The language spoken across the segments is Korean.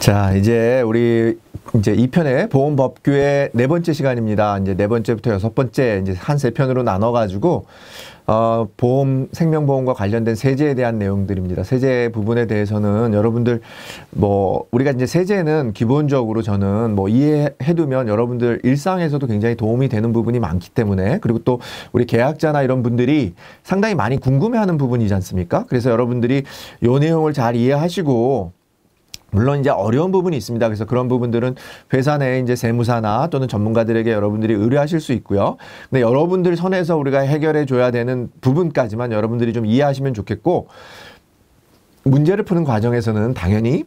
자, 이제 2편의 보험법규의 네 번째 시간입니다. 이제 네 번째부터 여섯 번째 이제 한 세 편으로 나눠가지고 생명보험과 관련된 세제에 대한 내용들입니다. 세제 부분에 대해서는 여러분들 우리가 이제 세제는 기본적으로 저는 이해해두면 여러분들 일상에서도 굉장히 도움이 되는 부분이 많기 때문에, 그리고 또 우리 계약자나 이런 분들이 상당히 많이 궁금해하는 부분이지 않습니까? 그래서 여러분들이 요 내용을 잘 이해하시고, 물론 이제 어려운 부분이 있습니다. 그래서 그런 부분들은 회사 내 이제 세무사나 또는 전문가들에게 여러분들이 의뢰하실 수 있고요. 근데 여러분들 선에서 우리가 해결해 줘야 되는 부분까지만 여러분들이 좀 이해하시면 좋겠고, 문제를 푸는 과정에서는 당연히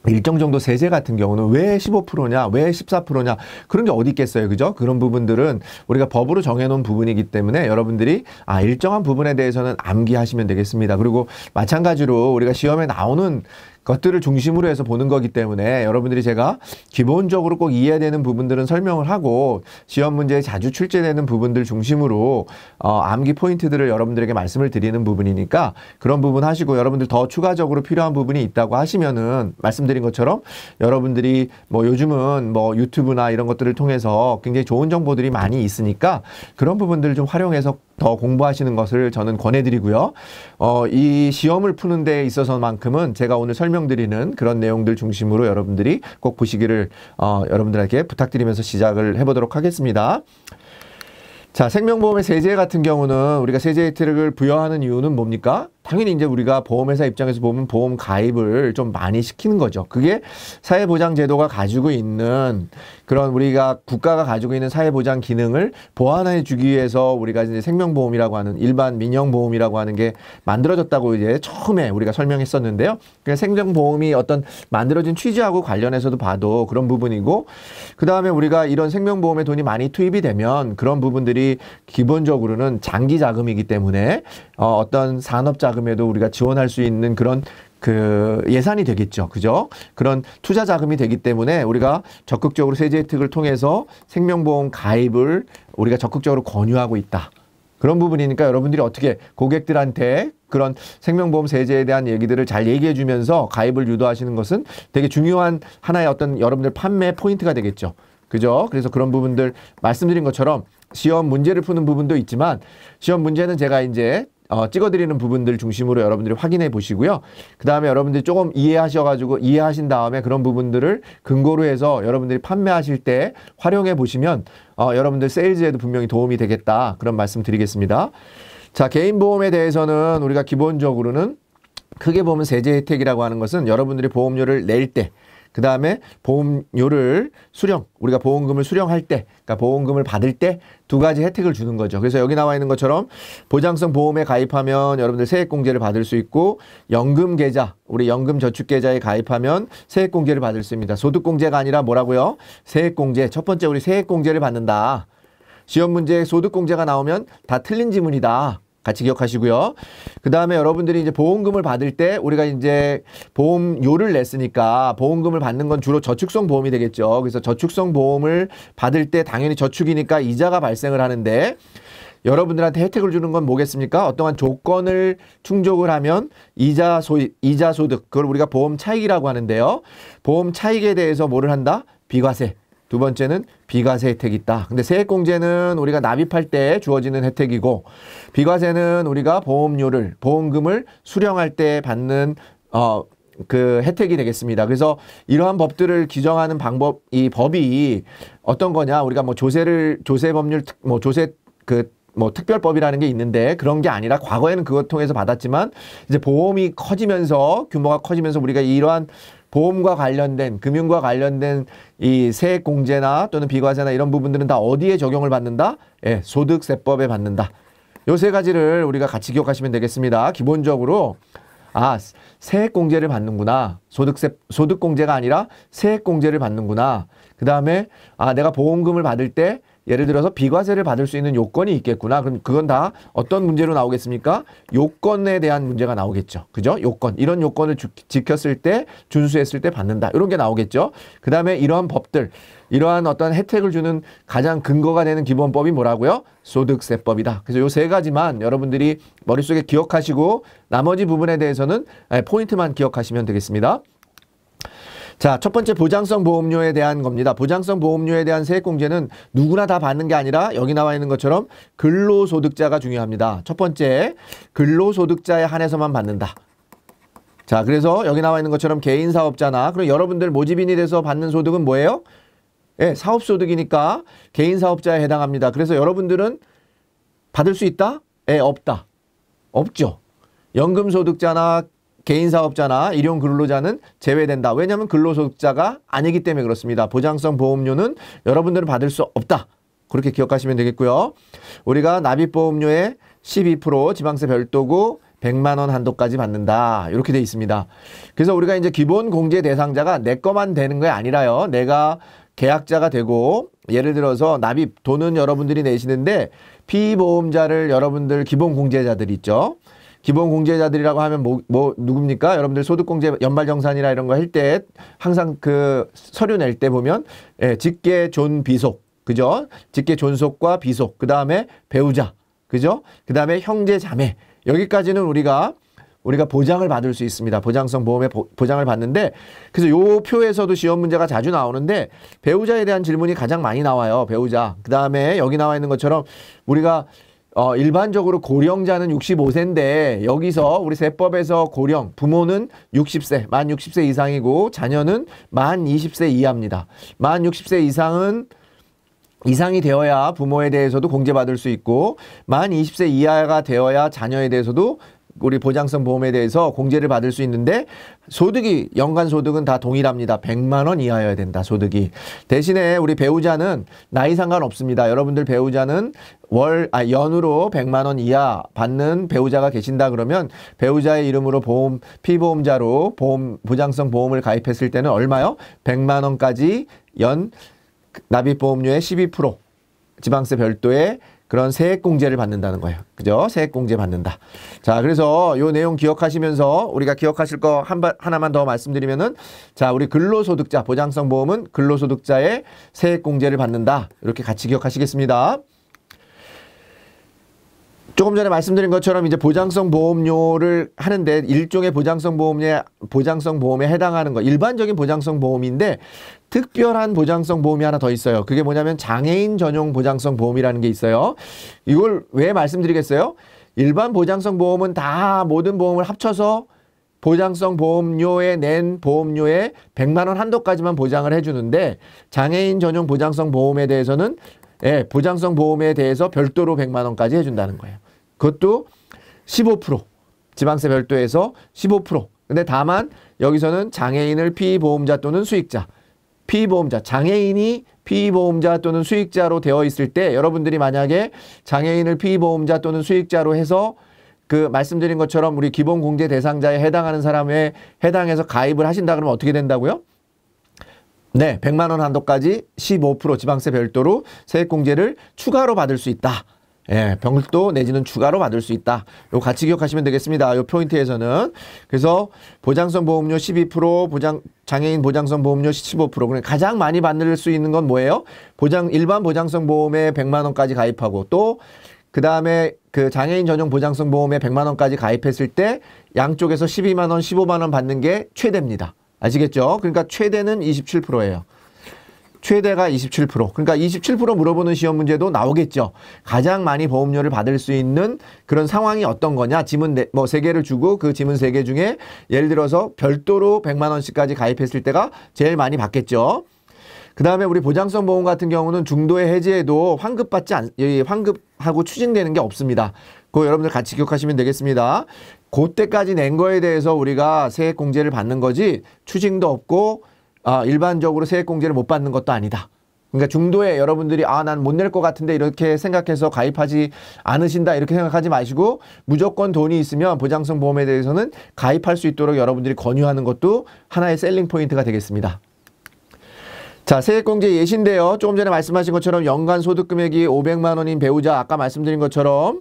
일정 정도 세제 같은 경우는 왜 15%냐, 왜 14%냐, 그런 게 어디 있겠어요. 그죠? 그런 부분들은 우리가 법으로 정해놓은 부분이기 때문에 여러분들이 일정한 부분에 대해서는 암기하시면 되겠습니다. 그리고 마찬가지로 우리가 시험에 나오는 것들을 중심으로 해서 보는 거기 때문에 여러분들이 제가 기본적으로 꼭 이해해야 되는 부분들은 설명을 하고, 시험 문제에 자주 출제되는 부분들 중심으로 암기 포인트들을 여러분들에게 말씀을 드리는 부분이니까, 그런 부분 하시고, 여러분들 더 추가적으로 필요한 부분이 있다고 하시면은 말씀드린 것처럼 여러분들이 요즘은 유튜브나 이런 것들을 통해서 굉장히 좋은 정보들이 많이 있으니까 그런 부분들을 좀 활용해서 더 공부하시는 것을 저는 권해드리고요. 이 시험을 푸는 데 있어서만큼은 제가 오늘 설명드리는 그런 내용들 중심으로 여러분들이 꼭 보시기를 여러분들에게 부탁드리면서 시작을 해보도록 하겠습니다. 자, 생명보험의 세제 같은 경우는 우리가 세제 혜택을 부여하는 이유는 뭡니까? 당연히 이제 우리가 보험회사 입장에서 보면 보험 가입을 좀 많이 시키는 거죠. 그게 사회보장제도가 가지고 있는 그런, 우리가 국가가 가지고 있는 사회보장 기능을 보완해 주기 위해서 우리가 이제 생명보험이라고 하는 일반 민영보험이라고 하는 게 만들어졌다고 이제 처음에 우리가 설명했었는데요. 그러니까 생명보험이 어떤 만들어진 취지하고 관련해서도 봐도 그런 부분이고, 그 다음에 우리가 이런 생명보험에 돈이 많이 투입이 되면 그런 부분들이 기본적으로는 장기 자금이기 때문에 어떤 산업 자금에도 우리가 지원할 수 있는 그런 예산이 되겠죠. 그죠? 그런 투자 자금이 되기 때문에 우리가 적극적으로 세제 혜택을 통해서 생명보험 가입을 우리가 적극적으로 권유하고 있다. 그런 부분이니까 여러분들이 어떻게 고객들한테 그런 생명보험 세제에 대한 얘기들을 잘 얘기해 주면서 가입을 유도하시는 것은 되게 중요한 하나의 어떤 여러분들 판매 포인트가 되겠죠. 그죠? 그래서 그런 부분들 말씀드린 것처럼 시험 문제를 푸는 부분도 있지만, 시험 문제는 제가 이제 찍어드리는 부분들 중심으로 여러분들이 확인해 보시고요. 그 다음에 여러분들이 조금 이해하신 다음에 그런 부분들을 근거로 해서 여러분들이 판매하실 때 활용해 보시면 여러분들 세일즈에도 분명히 도움이 되겠다, 그런 말씀 드리겠습니다. 자, 개인보험에 대해서는 우리가 기본적으로는 크게 보면 세제 혜택이라고 하는 것은 여러분들이 보험료를 낼 때, 그 다음에 보험료를 우리가 보험금을 수령할 때, 그러니까 보험금을 받을 때 두 가지 혜택을 주는 거죠. 그래서 여기 나와 있는 것처럼 보장성 보험에 가입하면 여러분들 세액공제를 받을 수 있고, 연금계좌, 우리 연금저축계좌에 가입하면 세액공제를 받을 수 있습니다. 소득공제가 아니라 뭐라고요? 세액공제. 첫 번째, 우리 세액공제를 받는다. 시험 문제에 소득공제가 나오면 다 틀린 지문이다. 같이 기억하시고요. 그 다음에 여러분들이 이제 보험금을 받을 때 우리가 이제 보험료를 냈으니까 보험금을 받는 건 주로 저축성 보험이 되겠죠. 그래서 저축성 보험을 받을 때 당연히 저축이니까 이자가 발생을 하는데, 여러분들한테 혜택을 주는 건 뭐겠습니까? 어떠한 조건을 충족을 하면 이자 소득, 그걸 우리가 보험 차익이라고 하는데요. 보험 차익에 대해서 뭐를 한다? 비과세. 두 번째는 비과세 혜택이 있다. 근데 세액공제는 우리가 납입할 때 주어지는 혜택이고, 비과세는 우리가 보험금을 수령할 때 받는 혜택이 되겠습니다. 그래서 이러한 법들을 규정하는 이 법이 어떤 거냐? 우리가 조세법률, 특별법이라는 게 있는데, 그런 게 아니라 과거에는 그것 통해서 받았지만, 이제 보험이 규모가 커지면서 우리가 이러한 보험과 관련된, 금융과 관련된 이 세액공제나 또는 비과세나 이런 부분들은 다 어디에 적용을 받는다? 예, 소득세법에 받는다. 요 세 가지를 우리가 같이 기억하시면 되겠습니다. 기본적으로 세액공제를 받는구나. 소득공제가 아니라 세액공제를 받는구나. 그 다음에 내가 보험금을 받을 때 예를 들어서 비과세를 받을 수 있는 요건이 있겠구나. 그럼 그건 다 어떤 문제로 나오겠습니까? 요건에 대한 문제가 나오겠죠. 그죠? 요건. 이런 요건을 지켰을 때, 준수했을 때 받는다. 이런 게 나오겠죠. 그 다음에 이러한 법들, 이러한 어떤 혜택을 주는 가장 근거가 되는 기본법이 뭐라고요? 소득세법이다. 그래서 요 세 가지만 여러분들이 머릿속에 기억하시고, 나머지 부분에 대해서는 포인트만 기억하시면 되겠습니다. 자, 첫 번째 보장성 보험료에 대한 겁니다. 보장성 보험료에 대한 세액공제는 누구나 다 받는 게 아니라 여기 나와 있는 것처럼 근로소득자가 중요합니다. 첫 번째, 근로소득자에 한해서만 받는다. 자, 그래서 여기 나와 있는 것처럼 개인사업자나 그럼 여러분들 모집인이 돼서 받는 소득은 뭐예요? 예, 사업소득이니까 개인사업자에 해당합니다. 그래서 여러분들은 받을 수 있다? 예, 없다. 없죠. 연금소득자나 개인사업자나 일용 근로자는 제외된다. 왜냐하면 근로소득자가 아니기 때문에 그렇습니다. 보장성 보험료는 여러분들은 받을 수 없다. 그렇게 기억하시면 되겠고요. 우리가 납입보험료의 12% 지방세 별도고 100만 원 한도까지 받는다. 이렇게 돼 있습니다. 그래서 우리가 이제 기본 공제 대상자가 내 거만 되는 게 아니라요. 내가 계약자가 되고 예를 들어서 납입 돈은 여러분들이 내시는데 피보험자를 여러분들 기본 공제자들 있죠. 기본 공제자들이라고 하면 뭐 누굽니까? 여러분들 소득공제 연말정산이나 이런 거 할 때 항상 그 서류 낼 때 보면 예, 직계 존 비속 그죠? 직계 존속과 비속 그다음에 배우자 그죠? 그다음에 형제 자매 여기까지는 우리가 보장을 받을 수 있습니다. 보장성 보험에 보장을 받는데 그래서 요 표에서도 시험 문제가 자주 나오는데 배우자에 대한 질문이 가장 많이 나와요. 배우자. 그다음에 여기 나와 있는 것처럼 우리가 일반적으로 고령자는 65세인데 여기서 우리 세법에서 고령 부모는 60세 만 60세 이상이고 자녀는 만 20세 이하입니다. 만 60세 이상이 되어야 부모에 대해서도 공제받을 수 있고 만 20세 이하가 되어야 자녀에 대해서도 우리 보장성 보험에 대해서 공제를 받을 수 있는데 소득이 연간 소득은 다 동일합니다. 100만 원 이하여야 된다. 소득이. 대신에 우리 배우자는 나이 상관없습니다. 여러분들 배우자는 연으로 100만 원 이하 받는 배우자가 계신다 그러면 배우자의 이름으로 피보험자로 보장성 보험을 가입했을 때는 얼마요? 100만 원까지 연 납입보험료의 12% 지방세 별도의 그런 세액공제를 받는다는 거예요. 그죠? 세액공제 받는다. 자, 그래서 요 내용 기억하시면서 우리가 기억하실 거 하나만 더 말씀드리면은 자, 우리 근로소득자 보장성 보험은 근로소득자의 세액공제를 받는다. 이렇게 같이 기억하시겠습니다. 조금 전에 말씀드린 것처럼 이제 보장성 보험료를 하는데 일종의 보장성 보험에 해당하는 거 일반적인 보장성 보험인데 특별한 보장성 보험이 하나 더 있어요. 그게 뭐냐면 장애인 전용 보장성 보험이라는 게 있어요. 이걸 왜 말씀드리겠어요? 일반 보장성 보험은 다 모든 보험을 합쳐서 보장성 보험료에 낸 보험료의 100만 원 한도까지만 보장을 해주는데 장애인 전용 보장성 보험에 대해서는 보장성 보험에 대해서 별도로 100만 원까지 해준다는 거예요. 그것도 15% 지방세 별도에서 15%. 근데 다만 여기서는 장애인을 피보험자 또는 수익자 장애인이 피보험자 또는 수익자로 되어 있을 때 여러분들이 만약에 장애인을 피보험자 또는 수익자로 해서 그 말씀드린 것처럼 우리 기본 공제 대상자에 해당하는 사람에 해당해서 가입을 하신다 그러면 어떻게 된다고요? 네, 100만 원 한도까지 15% 지방세 별도로 세액공제를 추가로 받을 수 있다. 예, 별도 내지는 추가로 받을 수 있다. 요 같이 기억하시면 되겠습니다. 요 포인트에서는. 그래서 보장성 보험료 12%, 장애인 보장성 보험료 15%. 그러니까 가장 많이 받을 수 있는 건 뭐예요? 일반 보장성 보험에 100만 원까지 가입하고 또 그다음에 그 장애인 전용 보장성 보험에 100만 원까지 가입했을 때 양쪽에서 12만 원, 15만 원 받는 게 최대입니다. 아시겠죠? 그러니까 최대는 27%예요. 최대가 27%. 그러니까 27% 물어보는 시험 문제도 나오겠죠. 가장 많이 보험료를 받을 수 있는 그런 상황이 어떤 거냐. 지문 3개를 주고 그 지문 3개 중에 예를 들어서 별도로 100만 원씩까지 가입했을 때가 제일 많이 받겠죠. 그 다음에 우리 보장성 보험 같은 경우는 중도에 해지해도 환급하고 추징되는 게 없습니다. 그거 여러분들 같이 기억하시면 되겠습니다. 그때까지 낸 거에 대해서 우리가 세액공제를 받는 거지 추징도 없고 일반적으로 세액공제를 못 받는 것도 아니다. 그러니까 중도에 여러분들이 난 못 낼 것 같은데 이렇게 생각해서 가입하지 않으신다 이렇게 생각하지 마시고 무조건 돈이 있으면 보장성 보험에 대해서는 가입할 수 있도록 여러분들이 권유하는 것도 하나의 셀링 포인트가 되겠습니다. 자, 세액공제 예시인데요. 조금 전에 말씀하신 것처럼 연간 소득금액이 500만 원인 배우자 아까 말씀드린 것처럼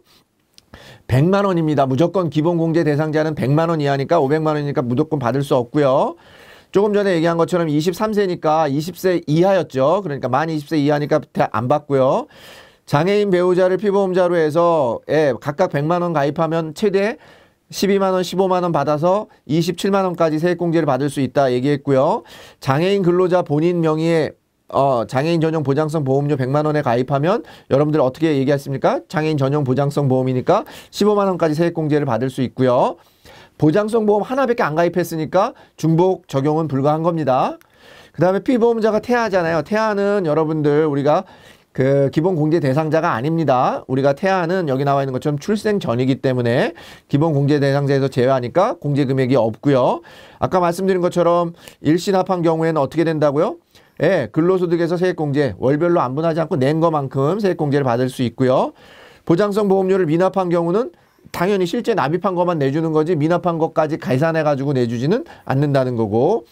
100만 원입니다. 무조건 기본 공제 대상자는 100만 원 이하니까 500만 원이니까 무조건 받을 수 없고요. 조금 전에 얘기한 것처럼 23세니까 20세 이하였죠. 그러니까 만 20세 이하니까 안 받고요. 장애인 배우자를 피보험자로 해서 각각 100만 원 가입하면 최대 12만 원, 15만 원 받아서 27만 원까지 세액공제를 받을 수 있다 얘기했고요. 장애인 근로자 본인 명의의 장애인 전용 보장성 보험료 100만 원에 가입하면 여러분들 어떻게 얘기했습니까? 장애인 전용 보장성 보험이니까 15만 원까지 세액공제를 받을 수 있고요. 보장성 보험 하나밖에 안 가입했으니까 중복 적용은 불가한 겁니다. 그 다음에 피보험자가 태아잖아요. 태아는 여러분들 우리가 그 기본 공제 대상자가 아닙니다. 우리가 태아는 여기 나와 있는 것처럼 출생 전이기 때문에 기본 공제 대상자에서 제외하니까 공제 금액이 없고요. 아까 말씀드린 것처럼 일시납한 경우에는 어떻게 된다고요? 예, 근로소득에서 세액공제 월별로 안 분하지 않고 낸 것만큼 세액공제를 받을 수 있고요. 보장성 보험료를 미납한 경우는 당연히 실제 납입한 것만 내주는 거지 미납한 것까지 계산해가지고 내주지는 않는다는 거고,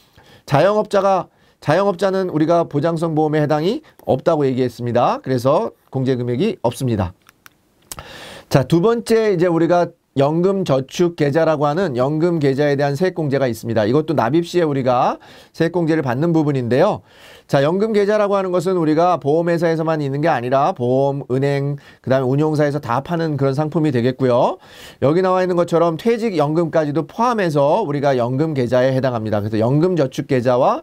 자영업자는 우리가 보장성 보험에 해당이 없다고 얘기했습니다. 그래서 공제 금액이 없습니다. 자, 두 번째 이제 우리가 연금저축계좌라고 하는 연금계좌에 대한 세액공제가 있습니다. 이것도 납입 시에 우리가 세액공제를 받는 부분인데요. 자, 연금계좌라고 하는 것은 우리가 보험회사에서만 있는 게 아니라 보험, 은행, 그 다음에 운용사에서 다 파는 그런 상품이 되겠고요. 여기 나와 있는 것처럼 퇴직연금까지도 포함해서 우리가 연금계좌에 해당합니다. 그래서 연금저축계좌와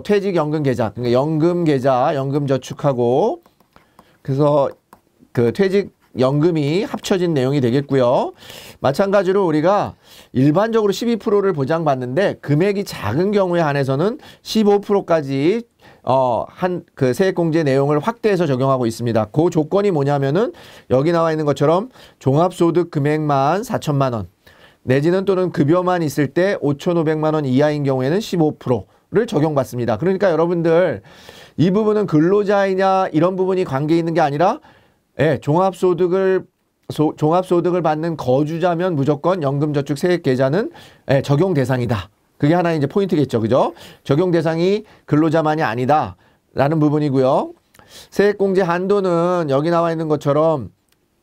퇴직연금계좌, 그러니까 연금계좌, 연금저축하고 그래서 그 퇴직연금이 합쳐진 내용이 되겠고요. 마찬가지로 우리가 일반적으로 12%를 보장받는데 금액이 작은 경우에 한해서는 15%까지 그 세액공제 내용을 확대해서 적용하고 있습니다. 그 조건이 뭐냐면은 여기 나와 있는 것처럼 종합소득 금액만 4천만 원 내지는 또는 급여만 있을 때 5,500만 원 이하인 경우에는 15%를 적용받습니다. 그러니까 여러분들 이 부분은 근로자이냐 이런 부분이 관계 있는 게 아니라 종합소득을 받는 거주자면 무조건 연금저축 세액계좌는 적용 대상이다. 그게 하나 이제 포인트겠죠. 그죠? 적용 대상이 근로자만이 아니다. 라는 부분이고요. 세액공제 한도는 여기 나와 있는 것처럼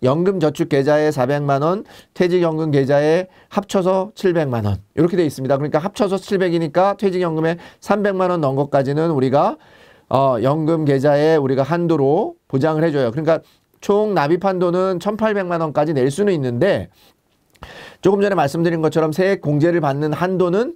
연금저축계좌에 400만 원, 퇴직연금계좌에 합쳐서 700만 원 이렇게 되어 있습니다. 그러니까 합쳐서 700이니까 퇴직연금에 300만 원 넣은 것까지는 우리가 연금계좌에 우리가 한도로 보장을 해줘요. 그러니까 총 납입 한도는 1,800만 원까지 낼 수는 있는데 조금 전에 말씀드린 것처럼 세액공제를 받는 한도는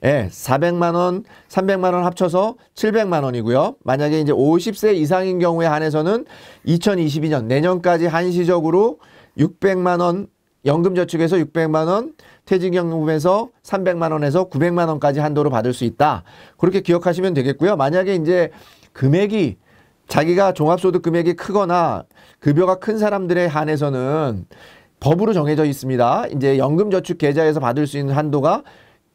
400만 원, 300만 원 합쳐서 700만 원이고요. 만약에 이제 50세 이상인 경우에 한해서는 2022년 내년까지 한시적으로 600만 원 연금저축에서 600만 원, 퇴직연금에서 300만 원에서 900만 원까지 한도로 받을 수 있다. 그렇게 기억하시면 되겠고요. 만약에 이제 금액이 자기가 종합소득 금액이 크거나 급여가 큰 사람들에 한해서는 법으로 정해져 있습니다. 이제 연금저축계좌에서 받을 수 있는 한도가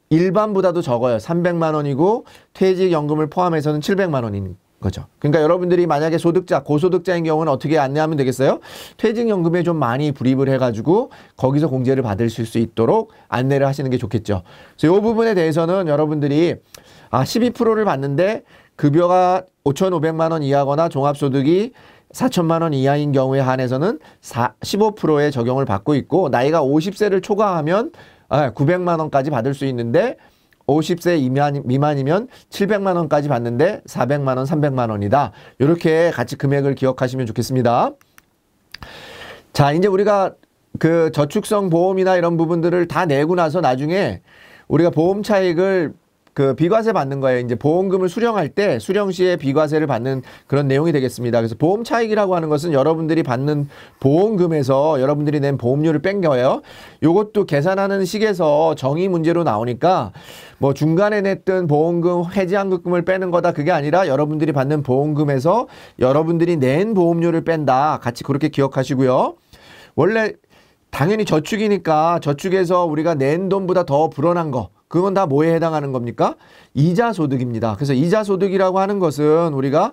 일반보다도 적어요. 300만 원이고 퇴직연금을 포함해서는 700만 원인 거죠. 그러니까 여러분들이 만약에 고소득자인 경우는 어떻게 안내하면 되겠어요? 퇴직연금에 좀 많이 불입을 해가지고 거기서 공제를 받으실 수 있도록 안내를 하시는 게 좋겠죠. 그래서 이 부분에 대해서는 여러분들이 12%를 받는데 급여가 5,500만 원 이하거나 종합소득이 4천만 원 이하인 경우에 한해서는 15%의 적용을 받고 있고, 나이가 50세를 초과하면 900만 원까지 받을 수 있는데 50세 미만이면 700만 원까지 받는데 400만 원, 300만 원이다. 이렇게 같이 금액을 기억하시면 좋겠습니다. 자, 이제 우리가 그 저축성 보험이나 이런 부분들을 다 내고 나서 나중에 우리가 보험 차익을 그 비과세 받는 거예요. 이제 보험금을 수령할 때 수령 시에 비과세를 받는 그런 내용이 되겠습니다. 그래서 보험 차익이라고 하는 것은 여러분들이 받는 보험금에서 여러분들이 낸 보험료를 뺀 거예요. 요것도 계산하는 식에서 정의 문제로 나오니까 뭐 중간에 냈던 보험금 해지환급금을 빼는 거다 그게 아니라 여러분들이 받는 보험금에서 여러분들이 낸 보험료를 뺀다. 같이 그렇게 기억하시고요. 원래 당연히 저축이니까 저축에서 우리가 낸 돈보다 더 불어난 거 그건 다 뭐에 해당하는 겁니까? 이자소득입니다. 그래서 이자소득이라고 하는 것은 우리가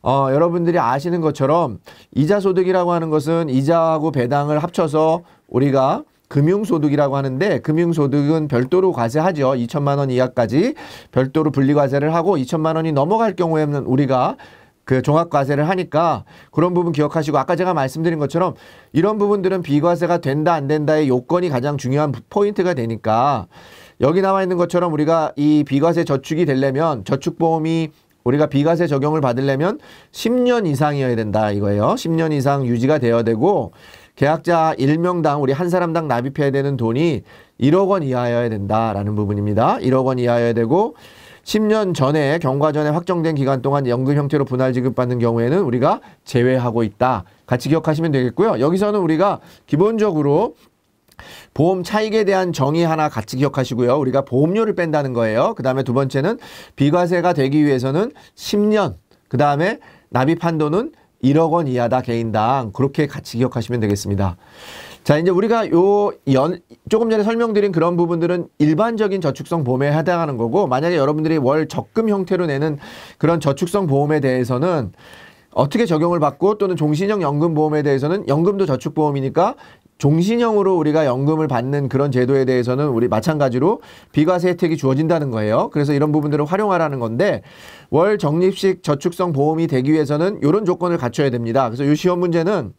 여러분들이 아시는 것처럼 이자소득이라고 하는 것은 이자하고 배당을 합쳐서 우리가 금융소득이라고 하는데, 금융소득은 별도로 과세하죠. 2천만 원 이하까지 별도로 분리과세를 하고 2천만 원이 넘어갈 경우에는 우리가 그 종합과세를 하니까 그런 부분 기억하시고, 아까 제가 말씀드린 것처럼 이런 부분들은 비과세가 된다 안 된다의 요건이 가장 중요한 포인트가 되니까 여기 나와 있는 것처럼 우리가 이 비과세 저축이 되려면 저축보험이 우리가 비과세 적용을 받으려면 10년 이상이어야 된다 이거예요. 10년 이상 유지가 되어야 되고, 계약자 1명당 우리 한 사람당 납입해야 되는 돈이 1억 원 이하여야 된다라는 부분입니다. 1억 원 이하여야 되고 10년 전에 경과 전에 확정된 기간 동안 연금 형태로 분할 지급받는 경우에는 우리가 제외하고 있다. 같이 기억하시면 되겠고요. 여기서는 우리가 기본적으로 보험 차익에 대한 정의 하나 같이 기억하시고요. 우리가 보험료를 뺀다는 거예요. 그 다음에 두 번째는 비과세가 되기 위해서는 10년, 그 다음에 납입 한도는 1억 원 이하다 개인당. 그렇게 같이 기억하시면 되겠습니다. 자, 이제 우리가 조금 전에 설명드린 그런 부분들은 일반적인 저축성 보험에 해당하는 거고, 만약에 여러분들이 월 적금 형태로 내는 그런 저축성 보험에 대해서는 어떻게 적용을 받고 또는 종신형 연금보험에 대해서는 연금도 저축보험이니까 종신형으로 우리가 연금을 받는 그런 제도에 대해서는 우리 마찬가지로 비과세 혜택이 주어진다는 거예요. 그래서 이런 부분들을 활용하라는 건데 월 적립식 저축성 보험이 되기 위해서는 이런 조건을 갖춰야 됩니다. 그래서 이 시험 문제는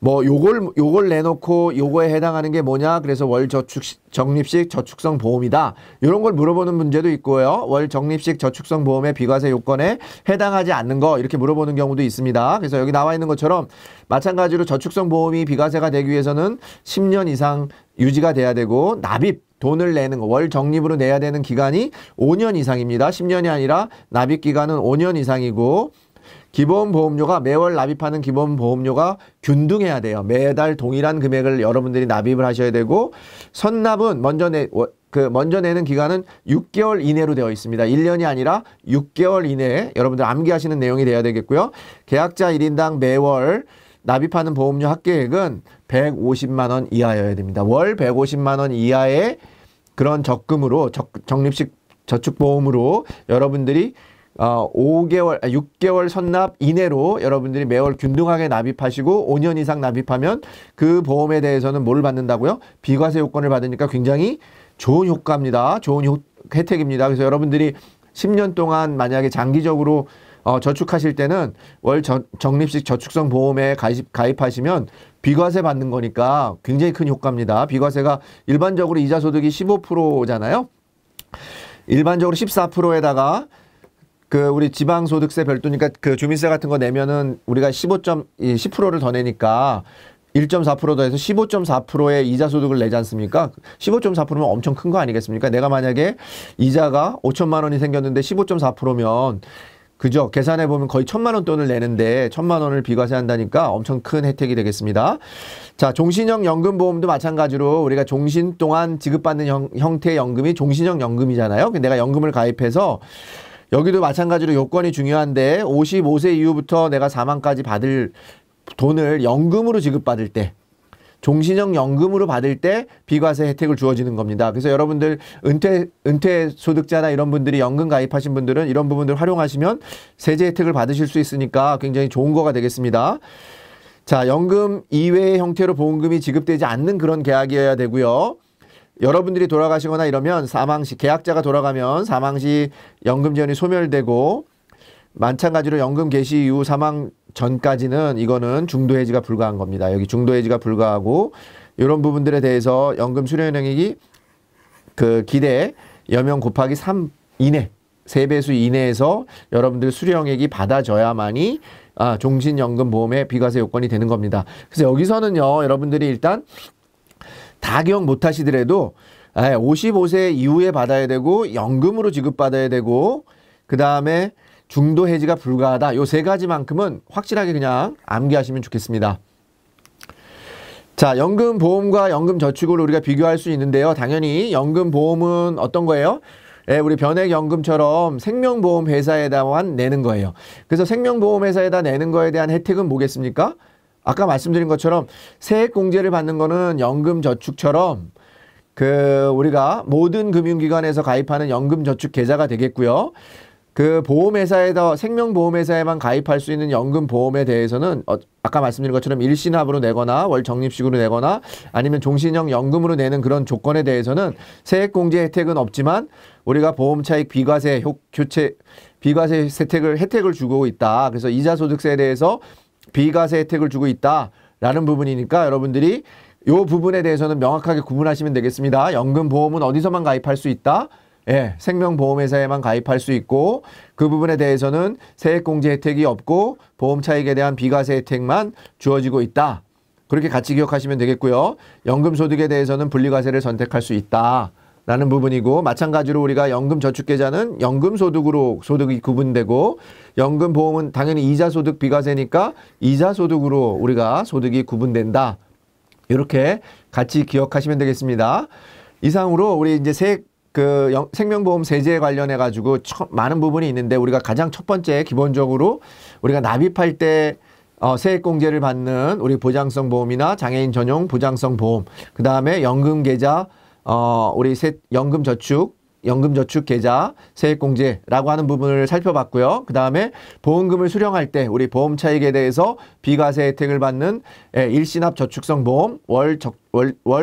뭐 요걸 내놓고 요거에 해당하는 게 뭐냐? 그래서 월 적립식 저축성 보험이다. 이런 걸 물어보는 문제도 있고요. 월 적립식 저축성 보험의 비과세 요건에 해당하지 않는 거 이렇게 물어보는 경우도 있습니다. 그래서 여기 나와 있는 것처럼 마찬가지로 저축성 보험이 비과세가 되기 위해서는 10년 이상 유지가 돼야 되고 납입 돈을 내는 거, 월 적립으로 내야 되는 기간이 5년 이상입니다. 10년이 아니라 납입 기간은 5년 이상이고 기본 보험료가 매월 납입하는 기본 보험료가 균등해야 돼요. 매달 동일한 금액을 여러분들이 납입을 하셔야 되고 선납은 먼저 내는 기간은 6개월 이내로 되어 있습니다. 1년이 아니라 6개월 이내에 여러분들 암기하시는 내용이 돼야 되겠고요. 계약자 1인당 매월 납입하는 보험료 합계액은 150만 원 이하여야 됩니다. 월 150만 원 이하의 그런 적금으로 적립식 저축보험으로 여러분들이 6개월 선납 이내로 여러분들이 매월 균등하게 납입하시고 5년 이상 납입하면 그 보험에 대해서는 뭘 받는다고요? 비과세 요건을 받으니까 굉장히 좋은 효과입니다. 좋은 혜택입니다. 그래서 여러분들이 10년 동안 만약에 장기적으로 저축하실 때는 월 적립식 저축성 보험에 가입하시면 비과세 받는 거니까 굉장히 큰 효과입니다. 비과세가 일반적으로 이자 소득이 15%잖아요. 일반적으로 14%에다가 우리 지방소득세 별도니까 주민세 같은 거 내면은 우리가 10%를 더 내니까 1.4% 더해서 15.4%의 이자 소득을 내지 않습니까? 15.4%면 엄청 큰 거 아니겠습니까? 내가 만약에 이자가 5천만 원이 생겼는데 15.4%면 그죠? 계산해 보면 거의 1,000만 원 돈을 내는데 1,000만 원을 비과세 한다니까 엄청 큰 혜택이 되겠습니다. 자, 종신형 연금보험도 마찬가지로 우리가 종신 동안 지급받는 형태의 연금이 종신형 연금이잖아요. 내가 연금을 가입해서 여기도 마찬가지로 요건이 중요한데 55세 이후부터 내가 사망까지 받을 돈을 연금으로 지급받을 때 종신형 연금으로 받을 때 비과세 혜택을 주어지는 겁니다. 그래서 여러분들 은퇴 소득자나 이런 분들이 연금 가입하신 분들은 이런 부분들 활용하시면 세제 혜택을 받으실 수 있으니까 굉장히 좋은 거가 되겠습니다. 자, 연금 이외의 형태로 보험금이 지급되지 않는 그런 계약이어야 되고요. 여러분들이 돌아가시거나 이러면 사망시 계약자가 돌아가면 사망시 연금 지원이 소멸되고 마찬가지로 연금 개시 이후 사망 전까지는 이거는 중도 해지가 불가한 겁니다. 여기 중도 해지가 불가하고 이런 부분들에 대해서 연금 수령액이 기대 여명 곱하기 3 이내 3배수 이내에서 여러분들 수령액이 받아져야만이 종신연금보험의 비과세 요건이 되는 겁니다. 그래서 여기서는요 여러분들이 일단 다 기억 못 하시더라도 55세 이후에 받아야 되고 연금으로 지급받아야 되고 그 다음에 중도 해지가 불가하다. 요 세 가지만큼은 확실하게 그냥 암기하시면 좋겠습니다. 자, 연금보험과 연금저축을 우리가 비교할 수 있는데요. 당연히 연금보험은 어떤 거예요? 우리 변액연금처럼 생명보험 회사에다만 내는 거예요. 그래서 생명보험 회사에다 내는 거에 대한 혜택은 뭐겠습니까? 아까 말씀드린 것처럼 세액공제를 받는 거는 연금저축처럼 우리가 모든 금융기관에서 가입하는 연금저축 계좌가 되겠고요. 보험회사에다 생명보험회사에만 가입할 수 있는 연금보험에 대해서는 아까 말씀드린 것처럼 일시납으로 내거나 월 적립식으로 내거나 아니면 종신형 연금으로 내는 그런 조건에 대해서는 세액공제 혜택은 없지만 우리가 보험차익 비과세 비과세 혜택을 주고 있다. 그래서 이자소득세에 대해서 비과세 혜택을 주고 있다라는 부분이니까 여러분들이 이 부분에 대해서는 명확하게 구분하시면 되겠습니다. 연금보험은 어디서만 가입할 수 있다? 생명보험회사에만 가입할 수 있고 그 부분에 대해서는 세액공제 혜택이 없고 보험차익에 대한 비과세 혜택만 주어지고 있다. 그렇게 같이 기억하시면 되겠고요. 연금소득에 대해서는 분리과세를 선택할 수 있다라는 부분이고, 마찬가지로 우리가 연금저축계좌는 연금소득으로 소득이 구분되고, 연금보험은 당연히 이자소득 비과세니까 이자소득으로 우리가 소득이 구분된다. 이렇게 같이 기억하시면 되겠습니다. 이상으로 우리 이제 생명보험 세제에 관련해 가지고 많은 부분이 있는데, 우리가 가장 첫 번째 기본적으로 우리가 납입할 때 세액공제를 받는 우리 보장성 보험이나 장애인 전용 보장성 보험, 그 다음에 연금계좌, 우리 연금저축 계좌 세액공제라고 하는 부분을 살펴봤고요. 그 다음에 보험금을 수령할 때 우리 보험 차익에 대해서 비과세 혜택을 받는 일시납 저축성 보험, 월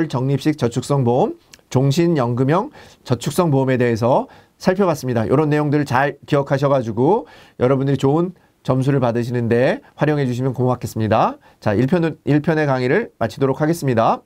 적립식 저축성 보험, 종신연금형 저축성 보험에 대해서 살펴봤습니다. 이런 내용들을 잘 기억하셔가지고 여러분들이 좋은 점수를 받으시는데 활용해 주시면 고맙겠습니다. 자, 1편의 강의를 마치도록 하겠습니다.